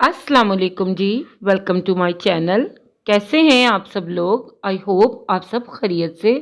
अस्सलाम वालेकुम जी। Welcome to my channel. कैसे हैं आप सब लोग? आई होप आप सब खैरियत से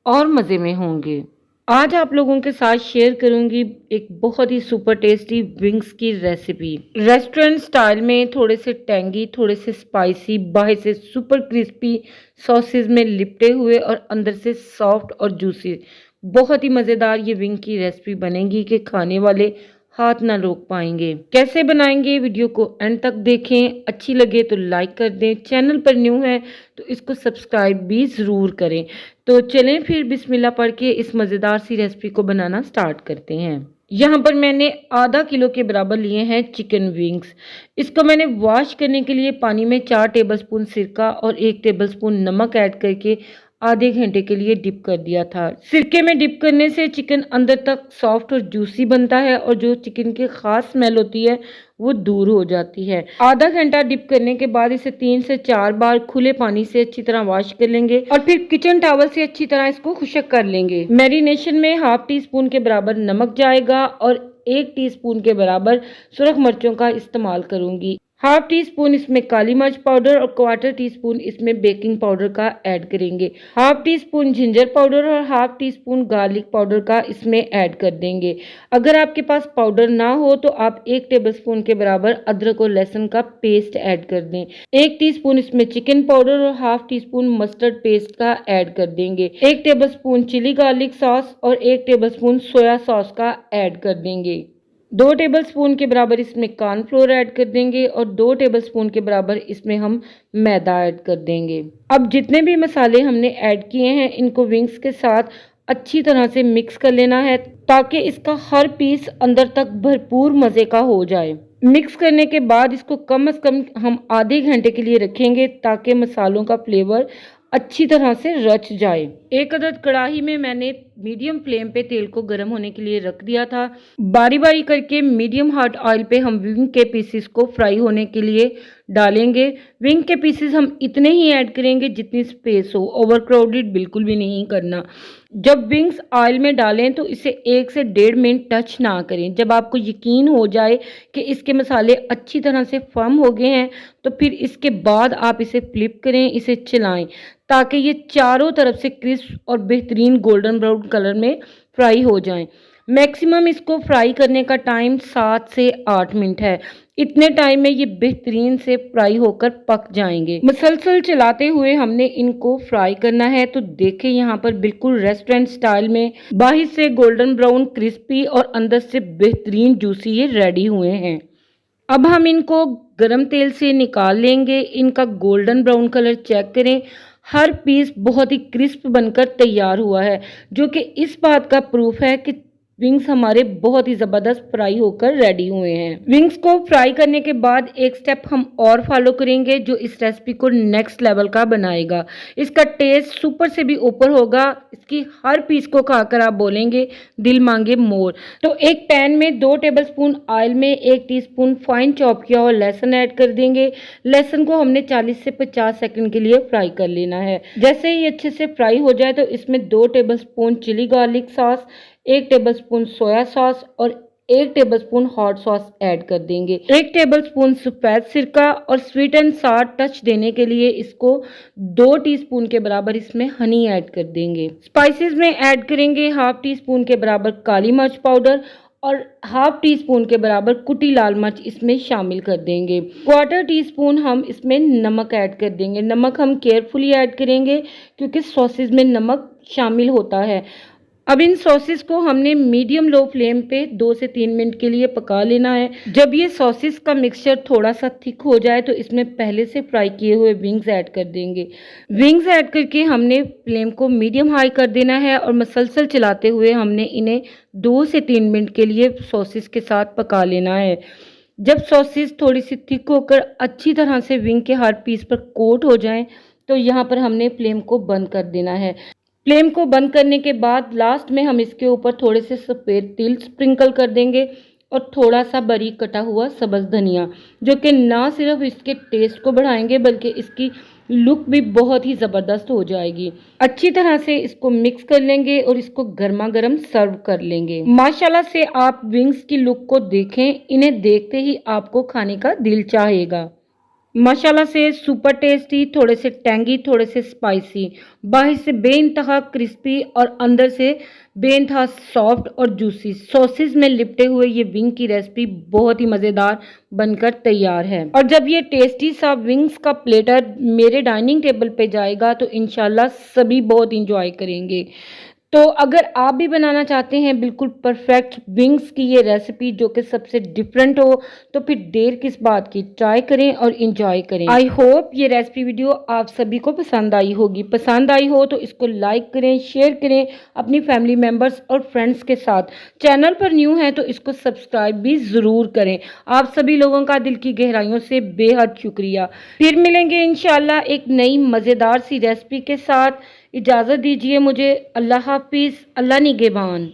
और मज़े में होंगे। आज आप लोगों के साथ शेयर करूंगी एक बहुत ही सुपर टेस्टी विंग्स की रेसिपी। रेस्टोरेंट स्टाइल में थोड़े से टेंगी, थोड़े से स्पाइसी, बाहर से सुपर क्रिस्पी सॉसेज में लिपटे हुए और अंदर से सॉफ्ट और जूसी। बहुत ही मज़ेदार ये विंग की रेसिपी बनेगी कि खाने वाले हाथ ना रोक पाएंगे। कैसे बनाएंगे वीडियो को एंड तक देखें। अच्छी लगे तो लाइक कर दें, चैनल पर न्यू है तो इसको सब्सक्राइब भी ज़रूर करें। तो चलें फिर बिस्मिल्लाह पढ़ के इस मज़ेदार सी रेसिपी को बनाना स्टार्ट करते हैं। यहाँ पर मैंने आधा किलो के बराबर लिए हैं चिकन विंग्स। इसको मैंने वॉश करने के लिए पानी में 4 टेबलस्पून सिरका और 1 टेबलस्पून नमक ऐड करके आधे घंटे के लिए डिप कर दिया था। सिरके में डिप करने से चिकन अंदर तक सॉफ्ट और जूसी बनता है और जो चिकन की खास स्मेल होती है वो दूर हो जाती है। आधा घंटा डिप करने के बाद इसे 3 से 4 बार खुले पानी से अच्छी तरह वॉश कर लेंगे और फिर किचन टॉवल से अच्छी तरह इसको खुशक कर लेंगे। मैरिनेशन में हाफ टी स्पून के बराबर नमक जाएगा और 1 टीस्पून के बराबर सुरख मिर्चों का इस्तेमाल करूंगी। हाफ टी स्पून इसमें काली मिर्च पाउडर और क्वार्टर टी स्पून इसमें बेकिंग पाउडर का ऐड करेंगे। Half teaspoon ginger powder और half teaspoon garlic powder का इसमें ऐड कर देंगे। अगर आपके पास पाउडर ना हो तो आप 1 टेबलस्पून के बराबर अदरक और लहसुन का पेस्ट ऐड कर दें। 1 टीस्पून इसमें चिकन पाउडर और half tea spoon mustard paste का ऐड कर देंगे। 1 टेबलस्पून चिली गार्लिक सॉस और 1 टेबलस्पून सोया सॉस का ऐड कर देंगे। 2 टेबलस्पून के बराबर इसमें कॉर्नफ्लोर ऐड कर देंगे और 2 टेबलस्पून के बराबर इसमें हम मैदा ऐड कर देंगे। अब जितने भी मसाले हमने ऐड किए हैं इनको विंग्स के साथ अच्छी तरह से मिक्स कर लेना है ताकि इसका हर पीस अंदर तक भरपूर मज़े का हो जाए। मिक्स करने के बाद इसको कम से कम हम आधे घंटे के लिए रखेंगे ताकि मसालों का फ्लेवर अच्छी तरह से रच जाए। एक अदद कढ़ाई में मैंने मीडियम फ्लेम पे तेल को गर्म होने के लिए रख दिया था। बारी बारी करके मीडियम हॉट ऑयल पे हम विंग के पीसेस को फ्राई होने के लिए डालेंगे। विंग के पीसेस हम इतने ही ऐड करेंगे जितनी स्पेस हो, ओवरक्राउडेड बिल्कुल भी नहीं करना। जब विंग्स ऑयल में डालें तो इसे 1 से 1.5 मिनट टच ना करें। जब आपको यकीन हो जाए कि इसके मसाले अच्छी तरह से फर्म हो गए हैं तो फिर इसके बाद आप इसे फ्लिप करें, इसे चलाएं ताकि ये चारों तरफ से क्रिस्प और बेहतरीन गोल्डन ब्राउन कलर में फ्राई हो जाएं। मैक्सिमम इसको फ्राई करने का टाइम 7 से 8 मिनट है। इतने टाइम में ये बेहतरीन से फ्राई होकर पक जाएंगे। मुसलसल चलाते हुए हमने इनको फ्राई करना है। तो देखें यहाँ पर बिल्कुल रेस्टोरेंट स्टाइल में बाहर से गोल्डन ब्राउन क्रिस्पी और अंदर से बेहतरीन जूसी ये रेडी हुए हैं। अब हम इनको गरम तेल से निकाल लेंगे। इनका गोल्डन ब्राउन कलर चेक करें। हर पीस बहुत ही क्रिस्प बनकर तैयार हुआ है जो कि इस बात का प्रूफ है कि विंग्स हमारे बहुत ही ज़बरदस्त फ्राई होकर रेडी हुए हैं। विंग्स को फ्राई करने के बाद एक स्टेप हम और फॉलो करेंगे जो इस रेसिपी को नेक्स्ट लेवल का बनाएगा। इसका टेस्ट सुपर से भी ऊपर होगा। इसकी हर पीस को खाकर आप बोलेंगे दिल मांगे मोर। तो एक पैन में 2 टेबलस्पून ऑयल में 1 टीस्पून फाइन चॉप किया हुआ लहसुन ऐड कर देंगे। लहसुन को हमने 40 से 50 सेकंड के लिए फ्राई कर लेना है। जैसे ही अच्छे से फ्राई हो जाए तो इसमें 2 tablespoon chilli garlic sauce, 1 tablespoon soya sauce और 1 टेबलस्पून हॉट सॉस ऐड कर देंगे। 1 टेबलस्पून सफेद सिरका और स्वीट एंड सार टच देने के लिए इसको 2 टीस्पून के बराबर इसमें हनी ऐड कर देंगे। स्पाइसेस में ऐड करेंगे हाफ टी स्पून के बराबर काली मिर्च पाउडर और हाफ टी स्पून के बराबर कुटी लाल मिर्च इसमें शामिल कर देंगे। क्वार्टर टी स्पून हम इसमें नमक ऐड कर देंगे। नमक हम केयरफुली ऐड करेंगे क्योंकि सॉसेज में नमक शामिल होता है। अब इन सॉसेस को हमने मीडियम लो फ्लेम पे 2 से 3 मिनट के लिए पका लेना है। जब ये सॉसेस का मिक्सचर थोड़ा सा थिक हो जाए तो इसमें पहले से फ्राई किए हुए विंग्स ऐड कर देंगे। विंग्स ऐड करके हमने फ्लेम को मीडियम हाई कर देना है और मसलसल चलाते हुए हमने इन्हें 2 से 3 मिनट के लिए सॉसेस के साथ पका लेना है। जब सॉसेस थोड़ी सी थिक होकर अच्छी तरह से विंग के हर पीस पर कोट हो जाएं तो यहाँ पर हमने फ्लेम को बंद कर देना है। फ्लेम को बंद करने के बाद लास्ट में हम इसके ऊपर थोड़े से सफ़ेद तिल स्प्रिंकल कर देंगे और थोड़ा सा बारीक कटा हुआ सब्ज़ धनिया, जो कि ना सिर्फ इसके टेस्ट को बढ़ाएंगे बल्कि इसकी लुक भी बहुत ही ज़बरदस्त हो जाएगी। अच्छी तरह से इसको मिक्स कर लेंगे और इसको गर्मा गर्म सर्व कर लेंगे। माशाल्लाह से आप विंग्स की लुक को देखें, इन्हें देखते ही आपको खाने का दिल चाहेगा। माशाल्लाह से सुपर टेस्टी, थोड़े से टैंगी, थोड़े से स्पाइसी, बाहर से बेइंतहा क्रिस्पी और अंदर से बेइंतहा सॉफ्ट और जूसी सॉसेस में लिपटे हुए ये विंग की रेसिपी बहुत ही मज़ेदार बनकर तैयार है। और जब ये टेस्टी सा विंग्स का प्लेटर मेरे डाइनिंग टेबल पे जाएगा तो इंशाल्लाह सभी बहुत इंजॉय करेंगे। तो अगर आप भी बनाना चाहते हैं बिल्कुल परफेक्ट विंग्स की ये रेसिपी जो कि सबसे डिफरेंट हो, तो फिर देर किस बात की, ट्राई करें और इंजॉय करें। आई होप ये रेसिपी वीडियो आप सभी को पसंद आई होगी। पसंद आई हो तो इसको लाइक करें, शेयर करें अपनी फैमिली मेम्बर्स और फ्रेंड्स के साथ। चैनल पर न्यू है तो इसको सब्सक्राइब भी ज़रूर करें। आप सभी लोगों का दिल की गहराइयों से बेहद शुक्रिया। फिर मिलेंगे इंशाल्लाह एक नई मज़ेदार सी रेसिपी के साथ। इजाज़त दीजिए मुझे। अल्लाह हाफिज़। अल्लाह निगहबान।